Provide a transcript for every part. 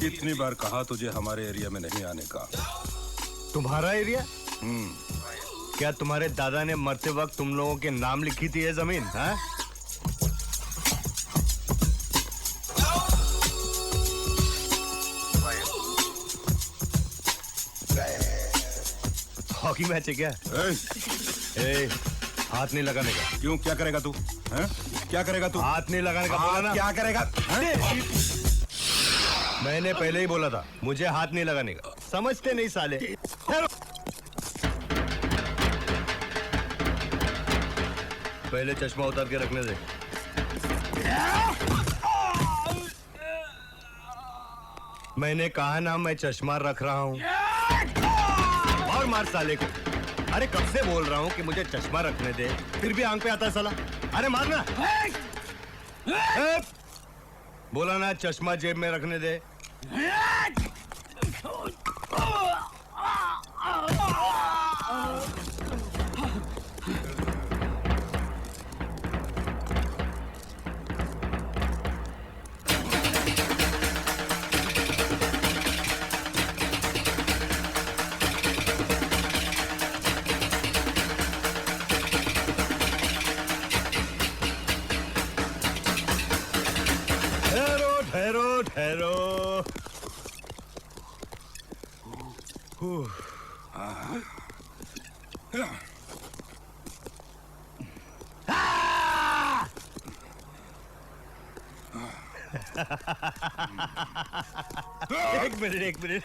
कितनी बार कहा तुझे हमारे एरिया में नहीं आने का। तुम्हारा एरिया? क्या तुम्हारे दादा ने मरते वक्त तुम लोगों के नाम लिखी थी ये जमीन? हाँ? हॉकी मैच है क्या? हाथ नहीं लगाने का। क्यों, क्या करेगा तू? क्या करेगा तू? हाथ नहीं लगाने का बोला ना। क्या करेगा? मैंने पहले ही बोला था मुझे हाथ नहीं लगाने का। समझते नहीं साले। पहले चश्मा उतार के रखने दे। मैंने कहा ना मैं चश्मा रख रहा हूं। और मार साले को। अरे कब से बोल रहा हूं कि मुझे चश्मा रखने दे, फिर भी आंख पे आता है साला। अरे मारना। बोला ना चश्मा जेब में रखने दे। ठहरो। एक मिनट।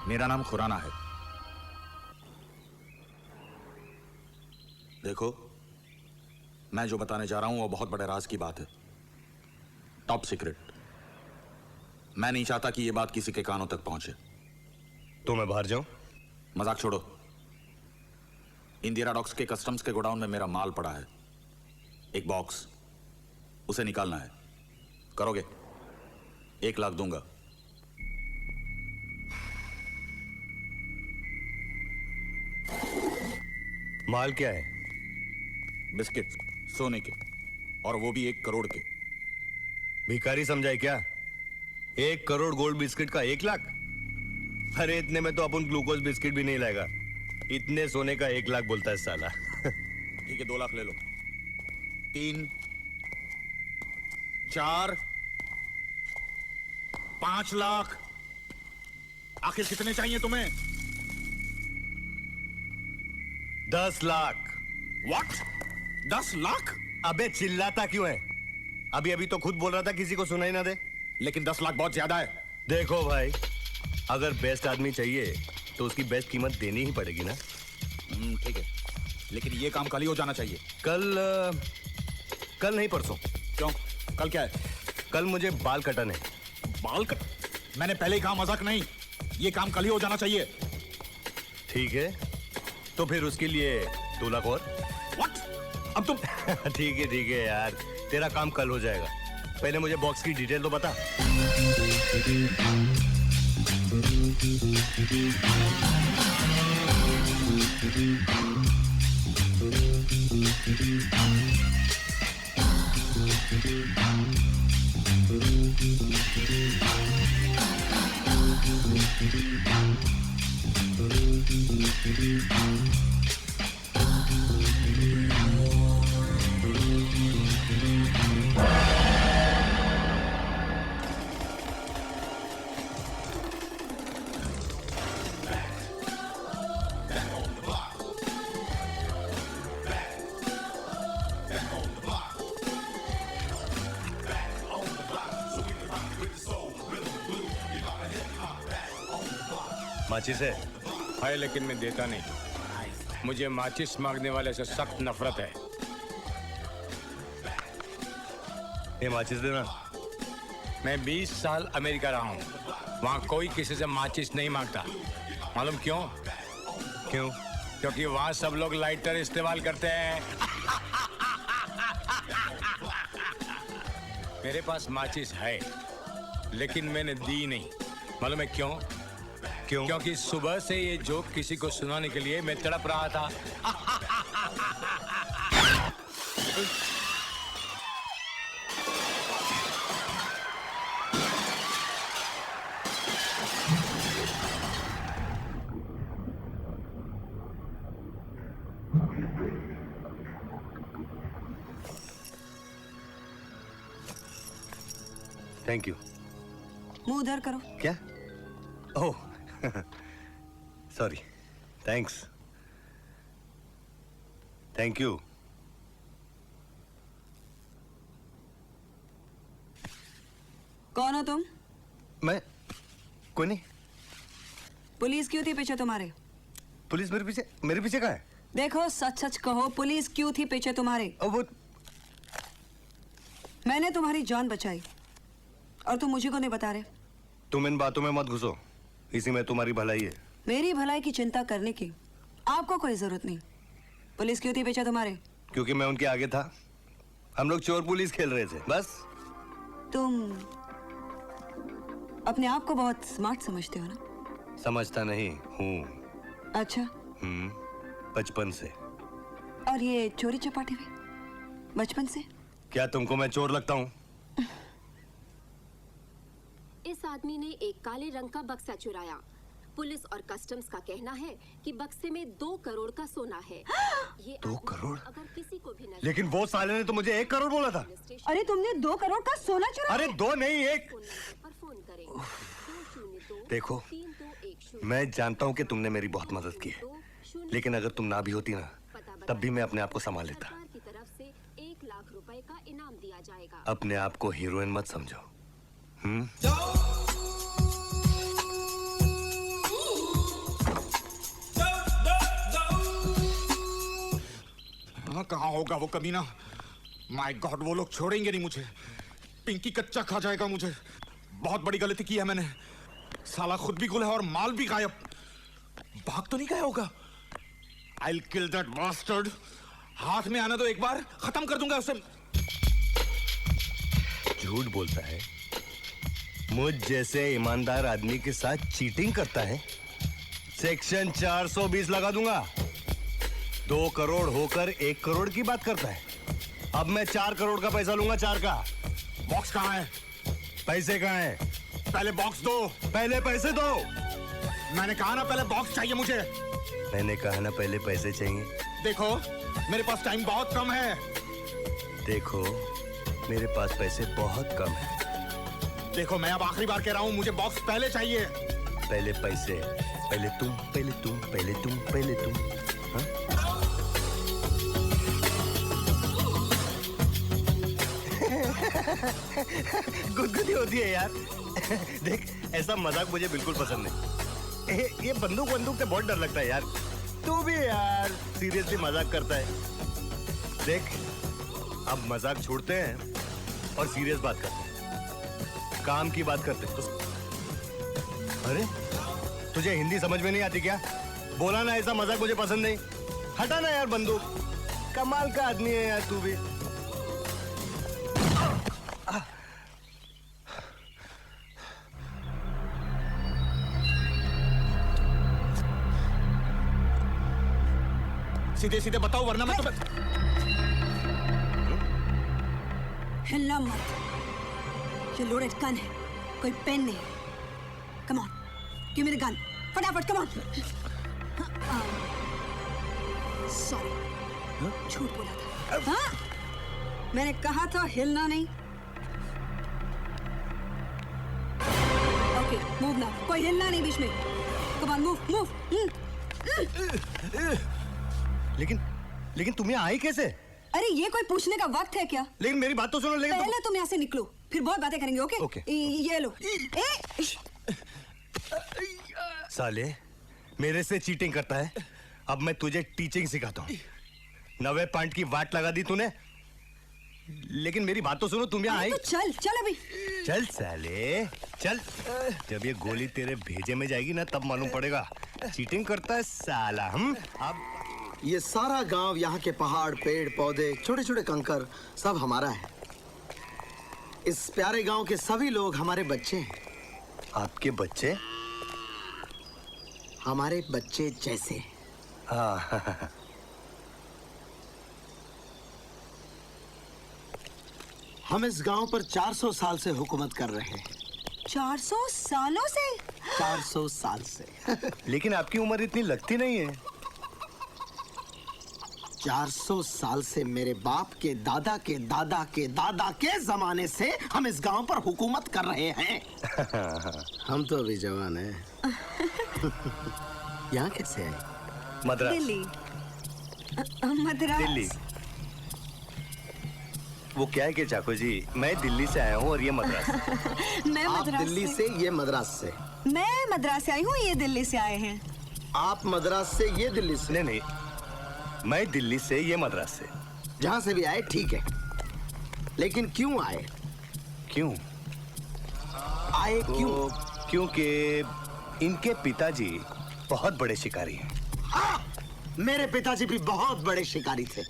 मेरा नाम खुराना है। देखो, मैं जो बताने जा रहा हूं वो बहुत बड़े राज की बात है। Top secret. मैं नहीं चाहता कि ये बात किसी के कानों तक पहुंचे। तो मैं बाहर जाऊं? मजाक छोड़ो। इंदिरा डॉक्स के कस्टम्स के गोडाउन में मेरा माल पड़ा है, एक बॉक्स। उसे निकालना है। करोगे? 1 लाख दूंगा। माल क्या है? बिस्किट, सोने के, और वो भी 1 करोड़ के। भिखारी समझाए क्या? 1 करोड़ गोल्ड बिस्किट का 1 लाख? अरे इतने में तो अपन ग्लूकोज बिस्किट भी नहीं लाएगा। इतने सोने का 1 लाख बोलता है साला। ठीक है, 2 लाख ले लो। 3, 4, 5 लाख। आखिर कितने चाहिए तुम्हें? 10 लाख। What? 10 लाख? अबे चिल्लाता क्यों है? अभी तो खुद बोल रहा था किसी को सुनाई ना दे। लेकिन 10 लाख बहुत ज्यादा है। देखो भाई, अगर बेस्ट आदमी चाहिए तो उसकी बेस्ट कीमत देनी ही पड़ेगी ना। ठीक है, लेकिन ये काम कल ही हो जाना चाहिए। कल नहीं, परसों। क्यों? कल क्या है? कल मुझे बाल कटाने। बाल कट? मैंने पहले ही कहा मजाक नहीं। ये काम कल ही हो जाना चाहिए। ठीक है, तो फिर उसके लिए 2 लाख और। What? अब तुम ठीक है यार, तेरा काम कल हो जाएगा। पहले मुझे बॉक्स की डिटेल तो बता। माचिस है, लेकिन मैं देता नहीं। मुझे माचिस मांगने वाले से सख्त नफरत है। ये माचिस देना। मैं 20 साल अमेरिका रहा हूँ, वहाँ कोई किसी से माचिस नहीं मांगता। मालूम क्यों? क्यों? क्योंकि वहां सब लोग लाइटर इस्तेमाल करते हैं। मेरे पास माचिस है, लेकिन मैंने दी नहीं। मालूम है क्यों? क्यों? क्योंकि सुबह से ये जोक किसी को सुनाने के लिए मैं तड़प रहा था। Thank you. मुंह उधर करो। क्या? Oh sorry. Thanks. Thank you. कौन हो तुम? मैं कोई नहीं। पुलिस क्यों थी पीछे तुम्हारे? पुलिस मेरे पीछे कहाँ है? देखो सच सच कहो, पुलिस क्यों थी पीछे तुम्हारे? वो मैंने तुम्हारी जान बचाई और तुम मुझे को नहीं बता रहे। तुम इन बातों में मत घुसो, इसी में तुम्हारी भलाई है। मेरी भलाई की चिंता करने की आपको कोई जरूरत नहीं। पुलिस क्यों थी पीछे तुम्हारे? क्योंकि मैं उनके आगे था। हम लोग चोर पुलिस खेल रहे थे बस। तुम अपने आप को बहुत स्मार्ट समझते हो ना? समझता नहीं हूँ। अच्छा। बचपन से। और ये चोरी चपाटी भी बचपन से? क्या तुमको मैं चोर लगता हूँ? इस आदमी ने एक काले रंग का बक्सा चुराया। पुलिस और कस्टम्स का कहना है कि बक्से में 2 करोड़ का सोना है। ये 2 आदमी करोड़? अगर किसी को भी नजर लेकिन वो साले ने तो मुझे 1 करोड़ बोला था। अरे तुमने 2 करोड़ का सोना चुराया? अरे 2 नहीं 1। फोन नंबर पर फोन करें। 202 देखो, 3210 मैं जानता हूँ कि तुमने मेरी बहुत मदद की है, लेकिन अगर तुम ना भी होती ना, तब भी मैं अपने आप को संभाल लेता। सरकार की तरफ से 1 लाख रुपए का इनाम दिया जाएगा। अपने आप को हीरोइन मत समझो। कहाँ होगा वो कमीना? माय गॉड, वो लोग छोड़ेंगे नहीं मुझे। पिंकी कच्चा खा जाएगा मुझे। बहुत बड़ी गलती की है मैंने। साला खुद भी गुल है और माल भी गायब। भाग तो नहीं गया होगा? I'll kill that bastard। हाथ में आना तो एक बार खत्म कर दूंगा उसे। झूठ बोलता है, मुझ जैसे ईमानदार आदमी के साथ चीटिंग करता है। सेक्शन 420 लगा दूंगा। 2 करोड़ होकर 1 करोड़ की बात करता है। अब मैं 4 करोड़ का पैसा लूंगा। 4 का। बॉक्स कहाँ है? पैसे कहाँ हैं? पहले बॉक्स दो। पहले पैसे दो। मैंने कहा ना पहले बॉक्स चाहिए मुझे। मैंने कहा ना पहले पैसे चाहिए। देखो मेरे पास टाइम बहुत कम है। देखो मेरे पास पैसे बहुत कम है। देखो मैं अब आखिरी बार कह रहा हूँ, मुझे बॉक्स पहले चाहिए। पहले पैसे, पहले तुम, पहले तुम, पहले तुम, पहले तुम। हाँ? गुदगुदी होती है यार। देख, ऐसा मजाक मुझे बिल्कुल पसंद नहीं। ये बंदूक से बहुत डर लगता है यार। तू भी यार सीरियसली मजाक करता है। देख, अब मजाक छोड़ते हैं और सीरियस बात करते हैं, काम की बात करते हैं। अरे तुझे हिंदी समझ में नहीं आती क्या? बोला ना ऐसा मजाक मुझे पसंद नहीं। हटा ना यार बंदूक। कमाल का आदमी है यार तू भी। सीधे सीधे बताओ वरना मैं तुम्हें। हिलना मत। ये लोडेड गन है, कोई पेन नहीं। Come on, give me the gun. फटाफट कम ऑन। सॉरी, झूठ बोला था। हाँ? मैंने कहा था हिलना नहीं। ओके, मूव ना। कोई हिलना नहीं बीच में। Come on, move move. लेकिन तुम्हें आई कैसे? अरे ये कोई पूछने का वक्त है क्या? लेकिन मेरी बात तो सुनो। लेकिन पहले तुम यहाँ से निकलो, फिर बहुत बातें करेंगे। Okay okay. ये लो। साले मेरे से चीटिंग करता है। अब मैं तुझे टीचिंग सिखाता हूँ। 90 पॉइंट की वाट लगा दी तूने। लेकिन मेरी बात तो सुनो, तुम यहाँ आई। तो चल चल अभी। चल साले चल। जब ये गोली तेरे भेजे में जाएगी ना तब मालूम पड़ेगा चीटिंग करता है साला। हम अब ये सारा गांव, यहाँ के पहाड़, पेड़ पौधे, छोटे छोटे कंकर सब हमारा है। इस प्यारे गांव के सभी लोग हमारे बच्चे हैं। आपके बच्चे? हमारे बच्चे जैसे। हाँ। हम इस गांव पर 400 साल से हुकूमत कर रहे हैं। 400 सालों से? 400 साल से। लेकिन आपकी उम्र इतनी लगती नहीं है। 400 साल से मेरे बाप के दादा के दादा के दादा के जमाने से हम इस गांव पर हुकूमत कर रहे हैं। हम तो अभी जवान हैं। यहाँ कैसे आए? मद्रास। दिल्ली। मद्रास। दिल्ली। वो क्या है कि चाको जी, मैं दिल्ली से आया हूँ और ये मद्रास। मैं आप मद्रास दिल्ली से, ये मद्रास से। मैं मद्रास से आई हूँ, ये दिल्ली से आए हैं। आप मद्रास से, ये दिल्ली से। नहीं नहीं, मैं दिल्ली से, ये मद्रास से। जहाँ से भी आए ठीक है, लेकिन क्यों आए? क्यों आए क्यों? तो क्योंकि इनके पिताजी बहुत बड़े शिकारी हैं। हाँ, मेरे पिताजी भी बहुत बड़े शिकारी थे।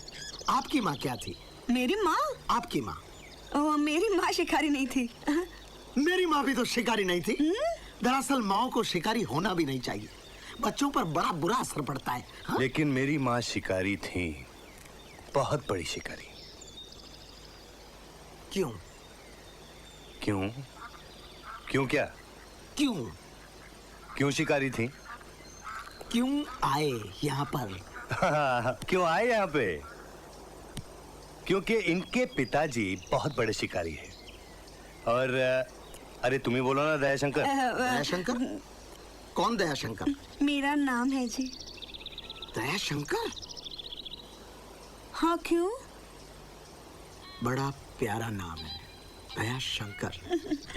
आपकी माँ क्या थी? मेरी माँ? आपकी माँ? मेरी माँ शिकारी नहीं थी। मेरी माँ भी तो शिकारी नहीं थी। दरअसल माँ को शिकारी होना भी नहीं चाहिए, बच्चों पर बड़ा बुरा असर पड़ता है। हाँ? लेकिन मेरी माँ शिकारी थी, बहुत बड़ी शिकारी। क्यों? क्यों? क्यों क्या? क्यों? क्यों शिकारी थी? क्यों आए यहाँ पर? क्यों आए यहाँ पे? क्योंकि इनके पिताजी बहुत बड़े शिकारी हैं। और अरे तुम ही बोलो ना दयाशंकर। दयाशंकर? कौन दयाशंकर? मेरा नाम है जी। दयाशंकर? हाँ, क्यों? बड़ा प्यारा नाम है, दयाशंकर।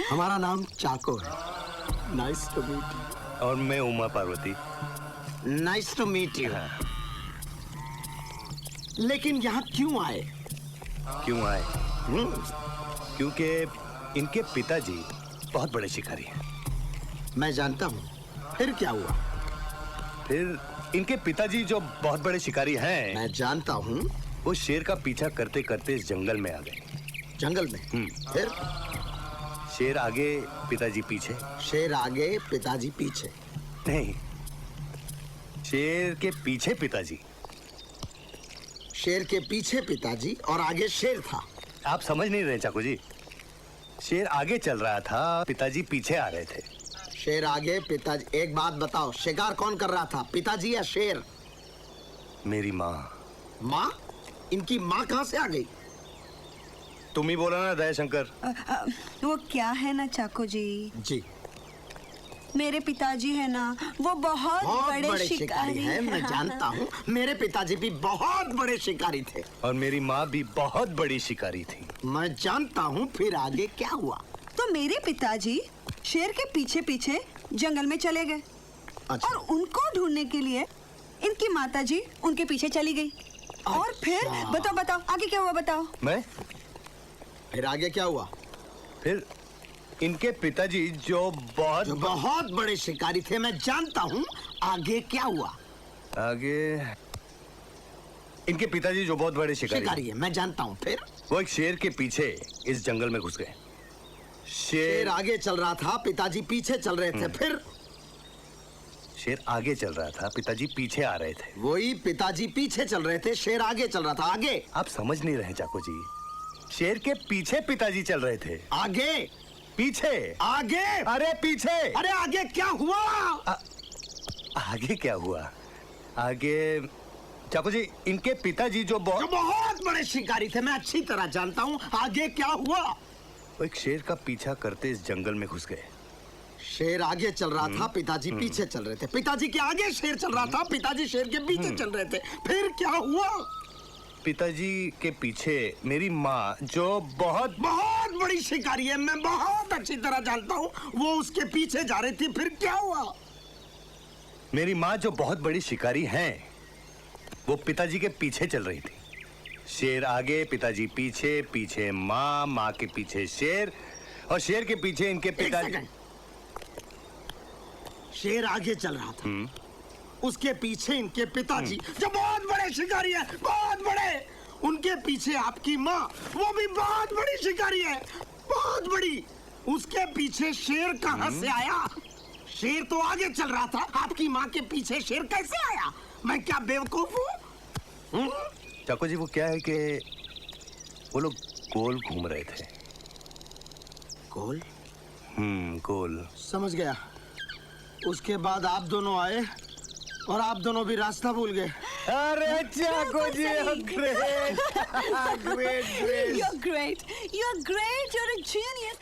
हमारा नाम चाको है। Nice to meet you. और मैं Uma Parvati. Nice to meet you. लेकिन यहाँ क्यों आए? क्यों आए? क्योंकि इनके पिताजी बहुत बड़े शिकारी हैं। मैं जानता हूँ। फिर क्या हुआ? फिर इनके पिताजी जो बहुत बड़े शिकारी हैं, मैं जानता हूँ। वो शेर का पीछा करते करते इस जंगल में आ गए। जंगल में? फिर? शेर आगे, पिताजी पीछे। शेर आगे, पिताजी पीछे? नहीं, शेर के पीछे पिताजी। शेर के पीछे पिताजी और आगे शेर था। आप समझ नहीं रहे चाकू जी। शेर आगे चल रहा था, पिताजी पीछे आ रहे थे। शेर आगे, पिताजी। एक बात बताओ, शिकार कौन कर रहा था, पिताजी या शेर? मेरी माँ। माँ? इनकी माँ कहाँ से आ गई? तुम ही बोला ना दयाशंकर। वो क्या है ना चाको जी, जी, मेरे पिताजी है ना, वो बहुत बड़े शिकारी हैं। मैं जानता हूँ, मेरे पिताजी भी बहुत बड़े शिकारी थे। और मेरी माँ भी बहुत बड़ी शिकारी थी। मैं जानता हूँ। फिर आगे क्या हुआ? तो मेरे पिताजी शेर के पीछे पीछे जंगल में चले गए। अच्छा। और उनको ढूंढने के लिए इनकी माताजी उनके पीछे चली गई। और फिर बताओ बताओ आगे क्या हुआ, बताओ। मैं? फिर आगे क्या हुआ? फिर इनके पिताजी जो बहुत बड़े शिकारी थे। मैं जानता हूँ। आगे क्या हुआ? आगे इनके पिताजी जो बहुत बड़े शिकारी है, मैं जानता हूँ। फिर? वो एक शेर के पीछे इस जंगल में घुस गए। शेर आगे चल रहा था, पिताजी पीछे चल रहे थे। फिर? शेर आगे चल रहा था, पिताजी पीछे आ रहे थे। वही, पिताजी पीछे चल रहे थे, शेर आगे चल रहा था। आगे? आप समझ नहीं रहे चाको जी। शेर के पीछे पिताजी चल रहे थे। आगे? पीछे? आगे? अरे पीछे। अरे आगे क्या हुआ? आगे क्या हुआ? आगे चाको जी, इनके पिताजी जो बहुत बड़े शिकारी थे, मैं अच्छी तरह जानता हूँ। आगे क्या हुआ? वो एक शेर का पीछा करते इस जंगल में घुस गए। शेर आगे चल रहा था, पिताजी पीछे चल रहे थे। पिताजी के आगे शेर चल रहा था, पिताजी शेर के पीछे चल रहे थे। फिर क्या हुआ? पिताजी के पीछे मेरी माँ जो बहुत बड़ी शिकारी है, मैं बहुत अच्छी तरह जानता हूँ, वो उसके पीछे जा रही थी। फिर क्या हुआ? मेरी माँ जो बहुत बड़ी शिकारी हैं, वो पिताजी के पीछे चल रही थी। शेर आगे, पिताजी पीछे, पीछे माँ, माँ के पीछे शेर, और शेर के पीछे इनके एक पिताजी। सेकंड। शेर आगे चल रहा था, उसके पीछे इनके पिताजी जो बहुत बड़े शिकारी है, बहुत बड़े। उनके पीछे आपकी माँ, वो भी बहुत बड़ी शिकारी है, बहुत बड़ी। उसके पीछे शेर कहाँ से आया? शेर तो आगे चल रहा था, आपकी माँ के पीछे शेर कैसे आया? मैं क्या बेवकूफ हूँ? चाको जी, वो क्या है कि वो लोग गोल घूम रहे थे। गोल? गोल। समझ गया। उसके बाद आप दोनों आए और आप दोनों भी रास्ता भूल गए। अरे Chacko ji, great, great, great. You're great. You're great. You're a genius.